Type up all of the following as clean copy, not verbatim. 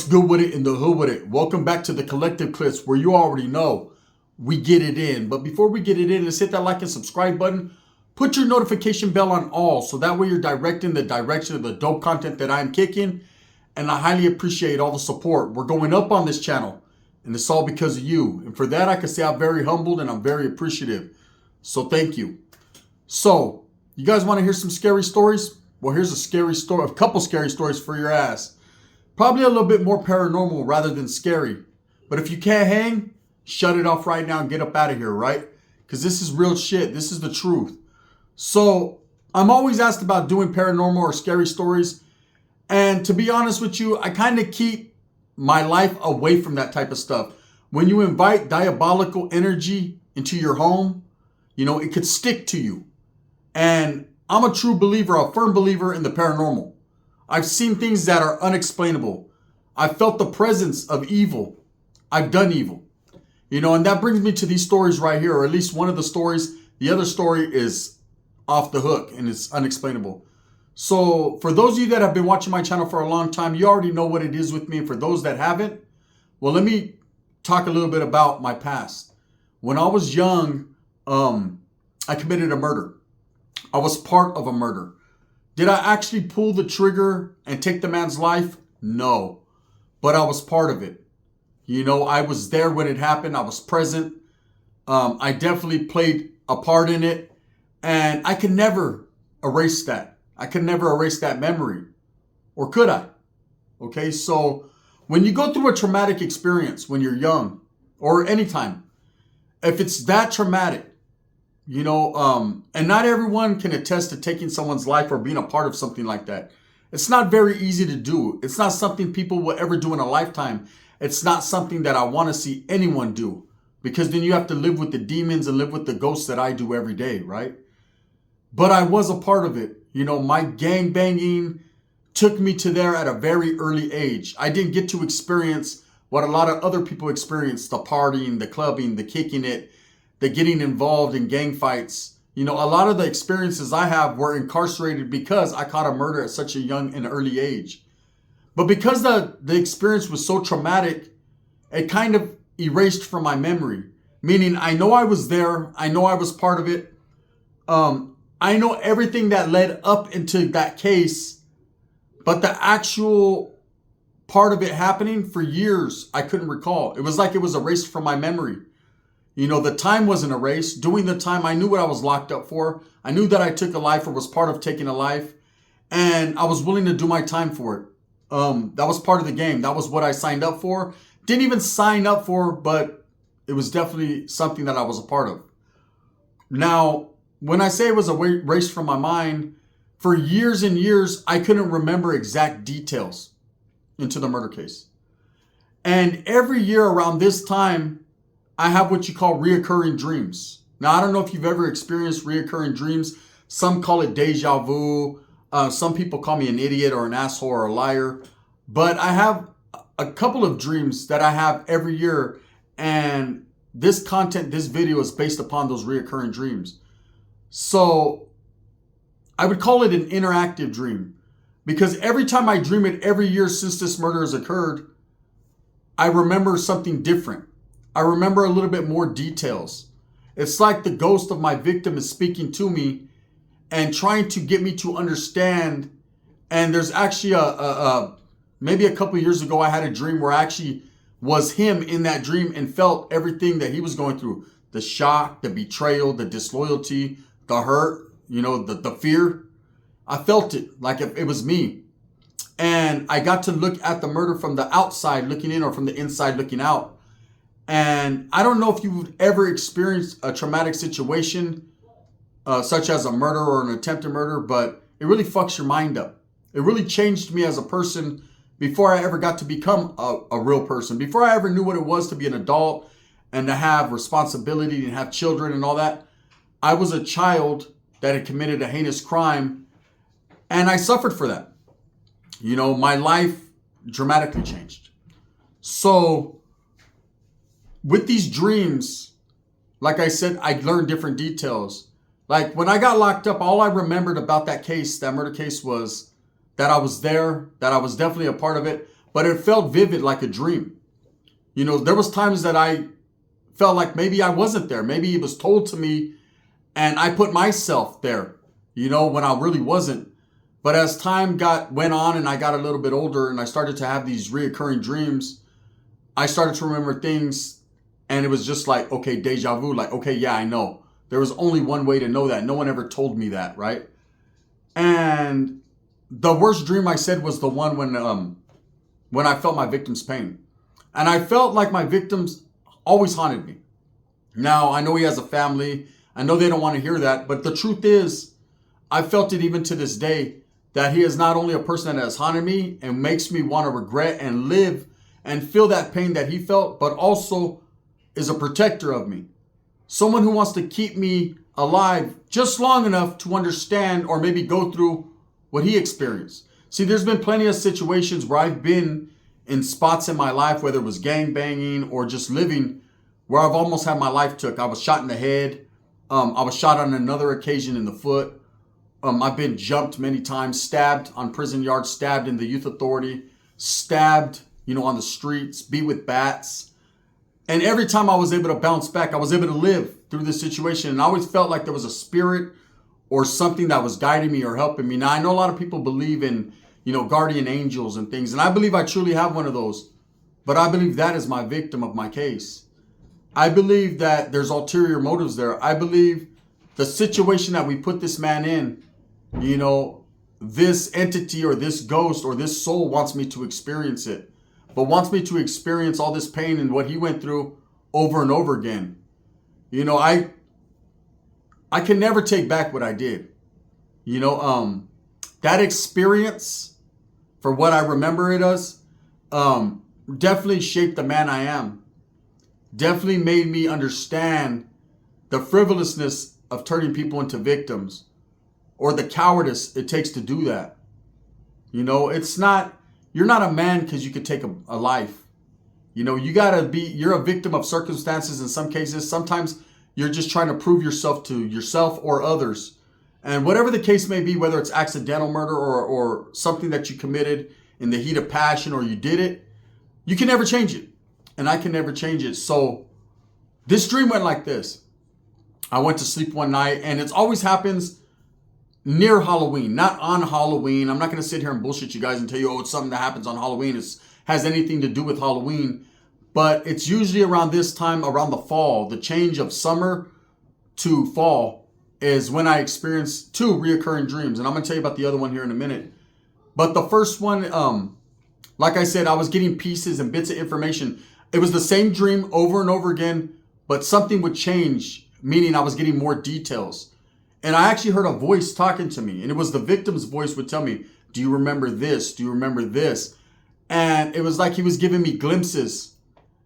good with it in the hood with it? Welcome back to the Collective Clips, where you already know we get it in. But before we get it in, let's hit that like and subscribe button. Put your notification bell on all, so that way you're directing the direction of the dope content that I'm kicking. And I highly appreciate all the support. We're going up on this channel, and it's all because of you. And for that, I can say I'm very humbled and I'm very appreciative. So thank you. So, you guys want to hear some scary stories? Well, here's a scary story, a couple scary stories for your ass. Probably a little bit more paranormal rather than scary. But if you can't hang, shut it off right now and get up out of here, right? Because this is real shit. This is the truth. So I'm always asked about doing paranormal or scary stories. And to be honest with you, I kind of keep my life away from that type of stuff. When you invite diabolical energy into your home, you know, it could stick to you. And I'm a true believer, a firm believer in the paranormal. I've seen things that are unexplainable. I've felt the presence of evil. I've done evil. You know, and that brings me to these stories right here, or at least one of the stories. The other story is off the hook and it's unexplainable. So for those of you that have been watching my channel for a long time, you already know what it is with me. And for those that haven't, well, let me talk a little bit about my past. When I was young, I committed a murder. I was part of a murder. Did I actually pull the trigger and take the man's life? No, but I was part of it. You know, I was there when it happened. I was present. I definitely played a part in it, and I could never erase that. I could never erase that memory, or could I? Okay, so when you go through a traumatic experience when you're young, or anytime, if it's that traumatic, you know, and not everyone can attest to taking someone's life or being a part of something like that. It's not very easy to do. It's not something people will ever do in a lifetime. It's not something that I want to see anyone do, because then you have to live with the demons and live with the ghosts that I do every day, right? But I was a part of it. You know, my gang banging took me to there at a very early age. I didn't get to experience what a lot of other people experience: the partying, the clubbing, the kicking it, the getting involved in gang fights. You know, a lot of the experiences I have were incarcerated because I caught a murder at such a young and early age. But because the experience was so traumatic, it kind of erased from my memory. Meaning, I know I was there. I know I was part of it. I know everything that led up into that case. But the actual part of it happening for years, I couldn't recall. It was like it was erased from my memory. You know, the time wasn't erased. Doing the time, I knew what I was locked up for. I knew that I took a life or was part of taking a life. And I was willing to do my time for it. That was part of the game. That was what I signed up for. Didn't even sign up for, but it was definitely something that I was a part of. Now, when I say it was erased from my mind, for years and years, I couldn't remember exact details into the murder case. And every year around this time, I have what you call reoccurring dreams. Now, I don't know if you've ever experienced reoccurring dreams. Some call it deja vu. Some people call me an idiot or an asshole or a liar. But I have a couple of dreams that I have every year. And this content, this video is based upon those reoccurring dreams. So I would call it an interactive dream. Because every time I dream it every year since this murder has occurred, I remember something different. I remember a little bit more details. It's like the ghost of my victim is speaking to me and trying to get me to understand. And there's actually maybe a couple of years ago, I had a dream where I actually was him in that dream and felt everything that he was going through. The shock, the betrayal, the disloyalty, the hurt, you know, the fear. I felt it like it was me. And I got to look at the murder from the outside looking in, or from the inside looking out. And I don't know if you've ever experienced a traumatic situation, such as a murder or an attempted murder, but it really fucks your mind up. It really changed me as a person before I ever got to become a real person, before I ever knew what it was to be an adult and to have responsibility and have children and all that. I was a child that had committed a heinous crime, and I suffered for that. You know, my life dramatically changed. So with these dreams, like I said, I learned different details. Like when I got locked up, all I remembered about that case, that murder case, was that I was there, that I was definitely a part of it. but it felt vivid like a dream. You know, there was times that I felt like maybe I wasn't there. Maybe it was told to me and I put myself there, you know, when I really wasn't. But as time went on and I got a little bit older and I started to have these reoccurring dreams, I started to remember things and it was just like, okay, deja vu, like, okay, yeah, I know. There was only one way to know that. No one ever told me that, right? And the worst dream I said was the one when I felt my victim's pain. And I felt like my victims always haunted me. Now, I know he has a family. I know they don't want to hear that. But the truth is, I felt it even to this day that he is not only a person that has haunted me and makes me want to regret and live and feel that pain that he felt, but also is a protector of me. Someone who wants to keep me alive just long enough to understand or maybe go through what he experienced. See, there's been plenty of situations where I've been in spots in my life, whether it was gang banging or just living, where I've almost had my life took. I was shot in the head. I was shot on another occasion in the foot. I've been jumped many times, stabbed on prison yards, stabbed in the youth authority, stabbed, on the streets, beat with bats. And every time I was able to bounce back, I was able to live through this situation. And I always felt like there was a spirit or something that was guiding me or helping me. Now, I know a lot of people believe in, guardian angels and things. And I believe I truly have one of those. But I believe that is my victim of my case. I believe that there's ulterior motives there. I believe the situation that we put this man in, this entity or this ghost or this soul wants me to experience it, but wants me to experience all this pain and what he went through over and over again. I can never take back what I did. That experience, for what I remember it as, definitely shaped the man I am. Definitely made me understand the frivolousness of turning people into victims, or the cowardice it takes to do that. You're not a man because you could take a life. You're a victim of circumstances in some cases. Sometimes you're just trying to prove yourself to yourself or others. And whatever the case may be, whether it's accidental murder or something that you committed in the heat of passion or you did it, you can never change it. And I can never change it. So this dream went like this. I went to sleep one night, and it always happens near Halloween, not on Halloween. I'm not going to sit here and bullshit you guys and tell you, it's something that happens on Halloween. It has anything to do with Halloween. But it's usually around this time, around the fall. The change of summer to fall is when I experience two reoccurring dreams. And I'm going to tell you about the other one here in a minute. But the first one, like I said, I was getting pieces and bits of information. It was the same dream over and over again, but something would change, meaning I was getting more details. And I actually heard a voice talking to me, and it was the victim's voice would tell me, do you remember this? Do you remember this? And it was like he was giving me glimpses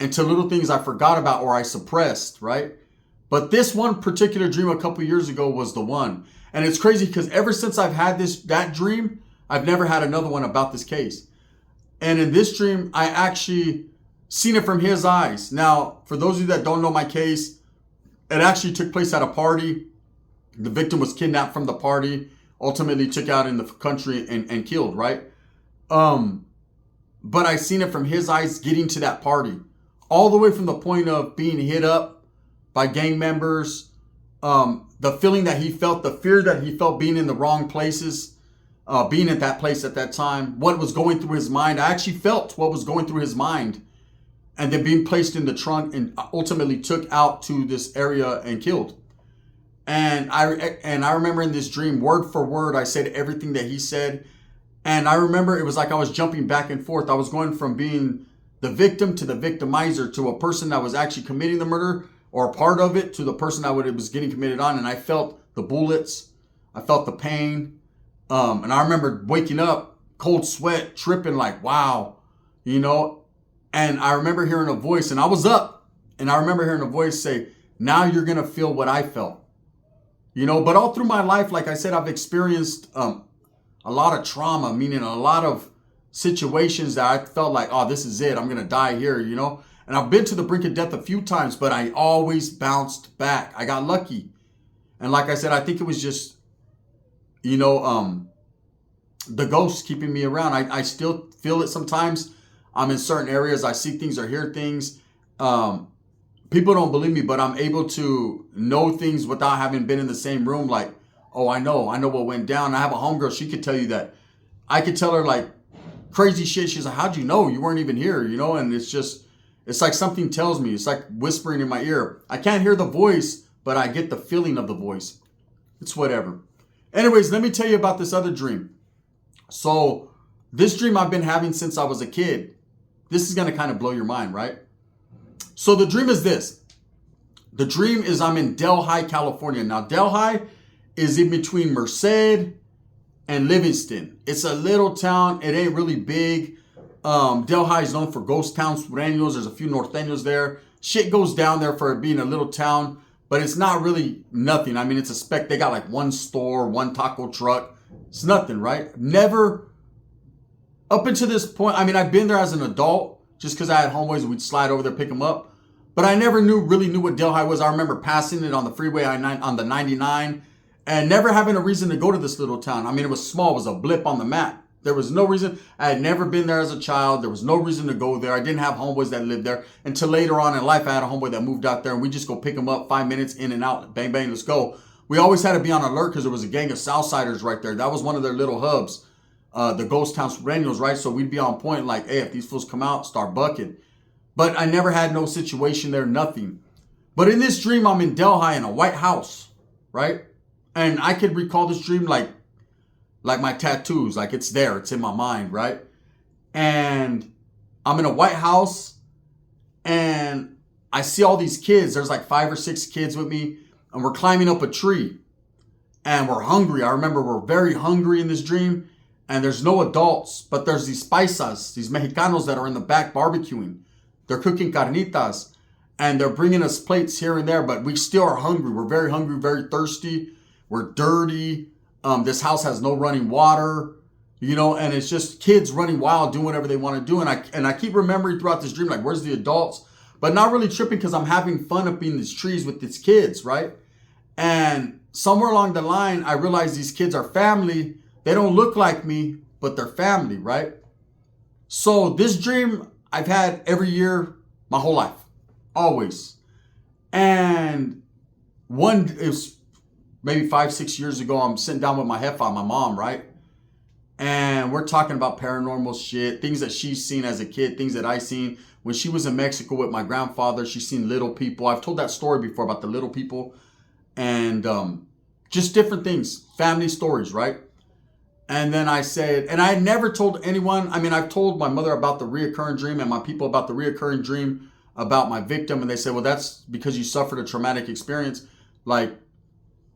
into little things I forgot about or I suppressed, right? But this one particular dream a couple years ago was the one. And it's crazy because ever since I've had that dream, I've never had another one about this case. And in this dream, I actually seen it from his eyes. Now, for those of you that don't know my case, it actually took place at a party. The victim was kidnapped from the party, ultimately took out in the country and killed, right? But I seen it from his eyes getting to that party, all the way from the point of being hit up by gang members, the feeling that he felt, the fear that he felt being in the wrong places, being at that place at that time, what was going through his mind. I actually felt what was going through his mind. And then being placed in the trunk and ultimately took out to this area and killed. And I remember in this dream, word for word, I said everything that he said. And I remember it was like I was jumping back and forth. I was going from being the victim to the victimizer to a person that was actually committing the murder or a part of it to the person that it was getting committed on. And I felt the bullets. I felt the pain. And I remember waking up, cold sweat, tripping like, wow, And I remember hearing a voice, and I was up, and I remember hearing a voice say, now you're going to feel what I felt. But all through my life, like I said, I've experienced a lot of trauma, meaning a lot of situations that I felt like, oh, this is it. I'm going to die here, And I've been to the brink of death a few times, but I always bounced back. I got lucky. And like I said, I think it was just, the ghost keeping me around. I still feel it sometimes. I'm in certain areas, I see things or hear things. People don't believe me, but I'm able to know things without having been in the same room. Like, oh, I know what went down. I have a homegirl, she could tell you that. I could tell her like crazy shit. She's like, how'd you know? You weren't even here, you know? And it's like something tells me. It's like whispering in my ear. I can't hear the voice, but I get the feeling of the voice. It's whatever. Anyways, let me tell you about this other dream. So this dream I've been having since I was a kid. This is going to kind of blow your mind, right? So the dream is this. The dream is I'm in Delhi, California. Now, Delhi is in between Merced and Livingston. It's a little town. It ain't really big. Delhi is known for ghost towns, sureños. There's a few norteños there. Shit goes down there for it being a little town, but it's not really nothing. I mean, it's a speck. They got like one store, one taco truck. It's nothing, right? Never, up until this point, I mean, I've been there as an adult just because I had homeboys and we'd slide over there, pick them up. But I never really knew what Delhi was. I remember passing it on the freeway on the 99 and never having a reason to go to this little town. I mean, it was small. It was a blip on the map. There was no reason. I had never been there as a child. There was no reason to go there. I didn't have homeboys that lived there. Until later on in life, I had a homeboy that moved out there and we just go pick him up, 5 minutes in and out. Bang, bang, let's go. We always had to be on alert because there was a gang of Southsiders right there. That was one of their little hubs. The ghost town sureños, right? So we'd be on point like, hey, if these fools come out, start bucking. But I never had no situation there, nothing. But in this dream, I'm in Delhi in a white house, right? And I could recall this dream like my tattoos, like it's there, it's in my mind, right? And I'm in a white house and I see all these kids. There's like 5 or 6 kids with me and we're climbing up a tree and we're hungry. I remember we're very hungry in this dream and there's no adults, but there's these paisas, these Mexicanos that are in the back barbecuing. They're cooking carnitas and they're bringing us plates here and there, but we still are hungry. We're very hungry, very thirsty. We're dirty. This house has no running water, you know, and it's just kids running wild, doing whatever they want to do. And I keep remembering throughout this dream, like, where's the adults? But not really tripping because I'm having fun up in these trees with these kids, right? And somewhere along the line, I realize these kids are family. They don't look like me, but they're family, right? So this dream I've had every year, my whole life, always. And one is maybe 5, 6 years ago, I'm sitting down with my hefa, my mom, right? And we're talking about paranormal shit, things that she's seen as a kid, things that I seen. When she was in Mexico with my grandfather, she's seen little people. I've told that story before about the little people. And just different things, family stories, right? And then I said, and I had never told anyone, I mean, I've told my mother about the reoccurring dream and my people about the reoccurring dream about my victim. And they said, well, that's because you suffered a traumatic experience. Like,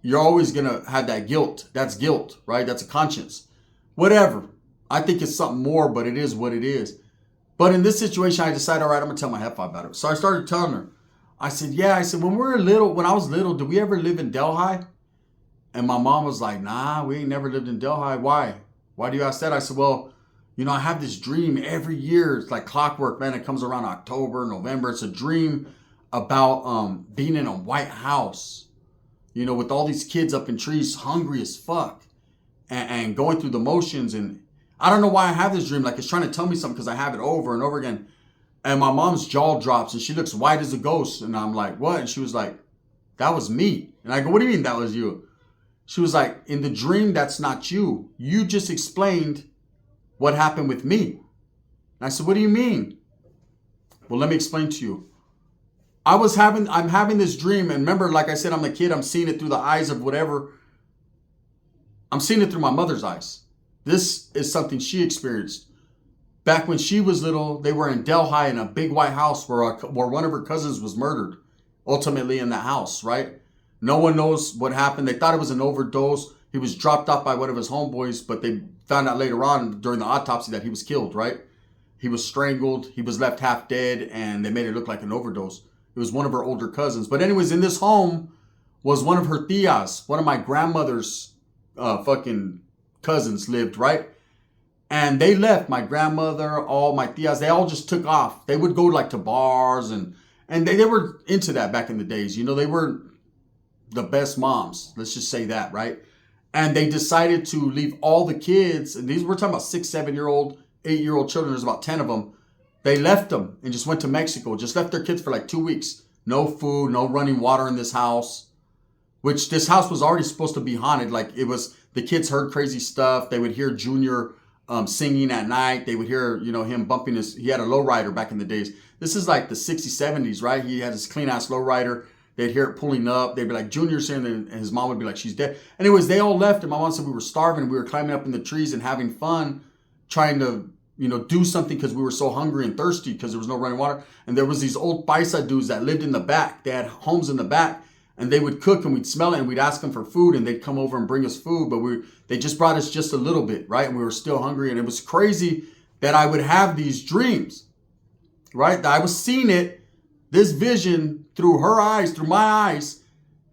you're always going to have that guilt. That's guilt, right? That's a conscience. Whatever. I think it's something more, but it is what it is. But in this situation, I decided, all right, I'm going to tell my hefa about it. So I started telling her. I said, yeah. I said, when I was little, did we ever live in Delhi? And my mom was like, nah, we ain't never lived in Delhi. Why? Why do you ask that? I said, well, you know, I have this dream every year. It's like clockwork, man. It comes around October, November. It's a dream about being in a white house, you know, with all these kids up in trees, hungry as fuck, and going through the motions. And I don't know why I have this dream. Like, it's trying to tell me something because I have it over and over again. And my mom's jaw drops and she looks white as a ghost. And I'm like, what? And she was like, that was me. And I go, what do you mean that was you? She was like, in the dream, that's not you. You just explained what happened with me. And I said, what do you mean? Well, let me explain to you. I'm having this dream. And remember, like I said, I'm a kid. I'm seeing it through the eyes of whatever. I'm seeing it through my mother's eyes. This is something she experienced. Back when she was little, they were in Delhi in a big white house where one of her cousins was murdered, ultimately in the house, right? No one knows what happened. They thought it was an overdose. He was dropped off by one of his homeboys, but they found out later on during the autopsy that he was killed, right? He was strangled. He was left half dead, and they made it look like an overdose. It was one of her older cousins. But anyways, in this home was one of her tias, one of my grandmother's fucking cousins lived, right? And they left. My grandmother, all my tias, they all just took off. They would go like to bars, and they were into that back in the days. You know, they were the best moms. Let's just say that, right? And they decided to leave all the kids, and we're talking about 6, 7-year-old, 8-year-old children. There's about 10 of them. They left them and just went to Mexico. Just left their kids for like 2 weeks. No food, no running water in this house. Which this house was already supposed to be haunted. Like it was, the kids heard crazy stuff. They would hear Junior singing at night. They would hear, him bumping he had a lowrider back in the days. This is like the 60s, 70s, right? He had this clean ass lowrider. They'd hear it pulling up. They'd be like, Junior's here. And his mom would be like, she's dead. Anyways, they all left. And my mom said we were starving. We were climbing up in the trees and having fun, trying to, do something because we were so hungry and thirsty because there was no running water. And there was these old paisa dudes that lived in the back. They had homes in the back. And they would cook and we'd smell it and we'd ask them for food and they'd come over and bring us food. But they just brought us just a little bit, right? And we were still hungry. And it was crazy that I would have these dreams, right? That I was seeing it, this vision through her eyes, through my eyes.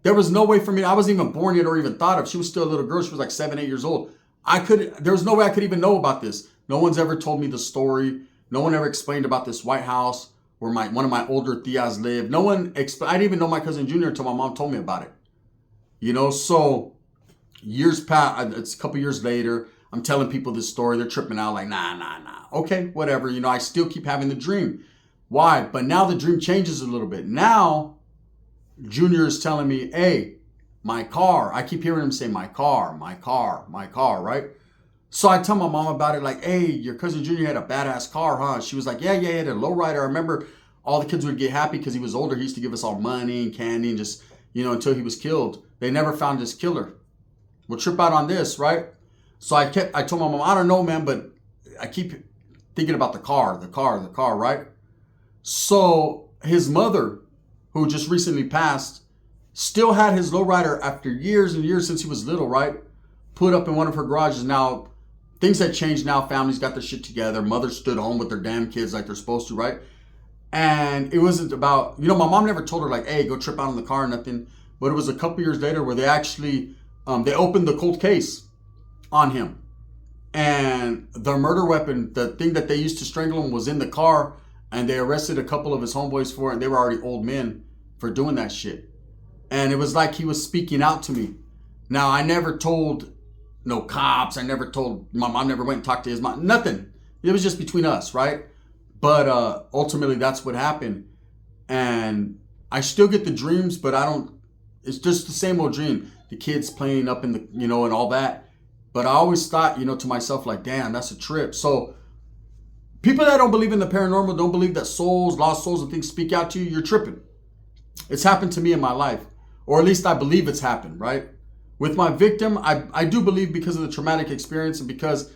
There was no way for me. I wasn't even born yet or even thought of. She was still a little girl. She was like 7, 8 years old. There was no way I could even know about this. No one's ever told me the story. No one ever explained about this White House where one of my older tias lived. I didn't even know my cousin Junior until my mom told me about it. So years passed, it's a couple years later, I'm telling people this story. They're tripping out like, nah. Okay, whatever. I still keep having the dream. Why? But now the dream changes a little bit. Now, Junior is telling me, hey, my car. I keep hearing him say, my car, right? So I tell my mom about it, like, hey, your cousin Junior had a badass car, huh? She was like, yeah, he had a lowrider. I remember all the kids would get happy because he was older. He used to give us all money and candy and just, until he was killed. They never found his killer. We'll trip out on this, right? So I told my mom, I don't know, man, but I keep thinking about the car, right? So his mother, who just recently passed, still had his lowrider after years and years since he was little, right? Put up in one of her garages. Now, things had changed now. Families got their shit together. Mothers stood home with their damn kids like they're supposed to, right? And it wasn't about, my mom never told her like, hey, go trip out in the car or nothing. But it was a couple years later where they actually, they opened the cold case on him. And the murder weapon, the thing that they used to strangle him, was in the car. And they arrested a couple of his homeboys for it. And they were already old men for doing that shit. And it was like he was speaking out to me. Now, I never told no cops. My mom never went and talked to his mom. Nothing. It was just between us, right? But ultimately, that's what happened. And I still get the dreams, but it's just the same old dream. The kids playing up in the, and all that. But I always thought, to myself, like, damn, that's a trip. So people that don't believe in the paranormal, don't believe that souls, lost souls and things speak out to you, you're tripping. It's happened to me in my life. Or at least I believe it's happened, right? With my victim, I do believe because of the traumatic experience and because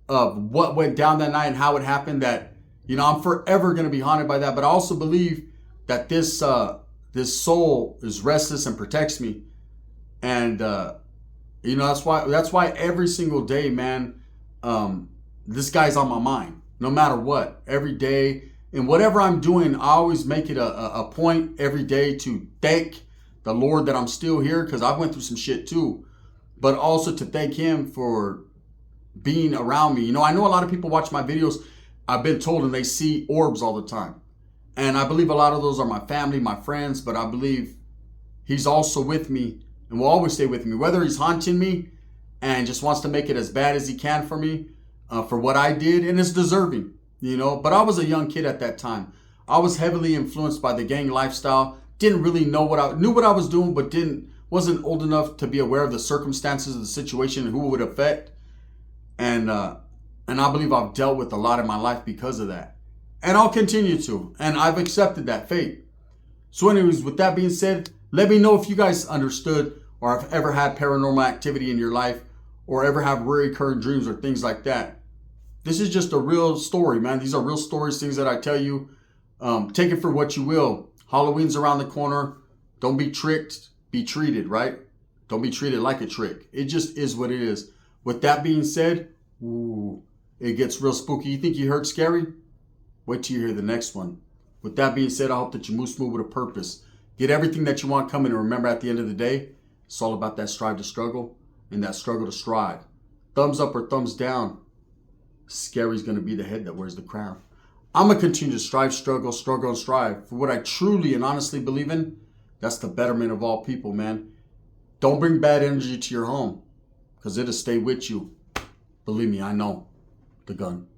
of what went down that night and how it happened that, I'm forever going to be haunted by that. But I also believe that this soul is restless and protects me. And, that's why every single day, man, this guy's on my mind, no matter what, every day. And whatever I'm doing, I always make it a point every day to thank the Lord that I'm still here, because I went through some shit too, but also to thank him for being around me. I know a lot of people watch my videos, I've been told, and they see orbs all the time. And I believe a lot of those are my family, my friends, but I believe he's also with me and will always stay with me, whether he's haunting me and just wants to make it as bad as he can for me, for what I did, and it's deserving, but I was a young kid at that time. I was heavily influenced by the gang lifestyle. Didn't really know what I was doing, but wasn't old enough to be aware of the circumstances of the situation and who it would affect. And I believe I've dealt with a lot in my life because of that. And I'll continue to. And I've accepted that fate. So anyways, with that being said, let me know if you guys understood or have ever had paranormal activity in your life or ever have recurring dreams or things like that. This is just a real story, man. These are real stories, things that I tell you. Take it for what you will. Halloween's around the corner. Don't be tricked, be treated, right? Don't be treated like a trick. It just is what it is. With that being said, it gets real spooky. You think you heard scary? Wait till you hear the next one. With that being said, I hope that you move smooth with a purpose. Get everything that you want coming, and remember, at the end of the day, it's all about that strive to struggle and that struggle to strive. Thumbs up or thumbs down. Scary's going to be the head that wears the crown. I'm going to continue to strive, struggle, and strive for what I truly and honestly believe in. That's the betterment of all people, man. Don't bring bad energy to your home, because it'll stay with you. Believe me, I know. The gun.